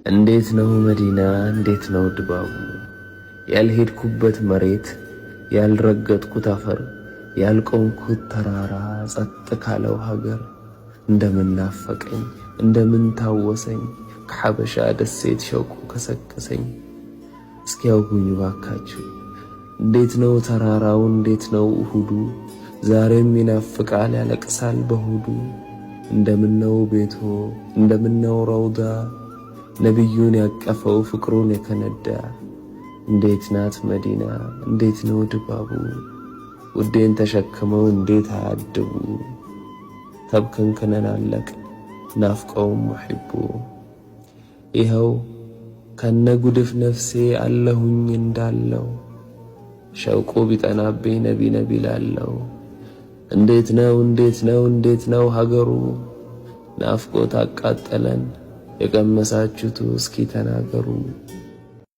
እንዴት ነው መዲና እንዴት ነው ድባቡ? ያልሄድኩበት መሬት ያልረገጥኩት አፈር ያልቆምኩት ተራራ ጸጥ ካለው ሀገር እንደምን ናፈቀኝ እንደምን ታወሰኝ ከሐበሻ ደሴት ሸውቁ ከሰከሰኝ። እስኪ ያውጉኝ ባካችሁ እንዴት ነው ተራራው እንዴት ነው እሁዱ? ዛሬም ይናፍቃል ያለቅሳል በሁዱ። እንደምን ነው ቤቶ እንደምን ነው ረውዳ ነብዩን ያቀፈው ፍቅሩን የከነዳ። እንዴት ናት መዲና እንዴት ነው ድባቡ? ውዴን ተሸክመው እንዴት አያድቡ። ተብከንክነን አለቅ ናፍቀውም ሙሒቡ። ይኸው ከነጉድፍ ነፍሴ አለሁኝ እንዳለው ሸውቁ ቢጠናብኝ ነቢ ነቢ ላለው። እንዴት ነው እንዴት ነው እንዴት ነው ሀገሩ? ናፍቆት አቃጠለን የቀመሳችሁቱ እስኪ ተናገሩ።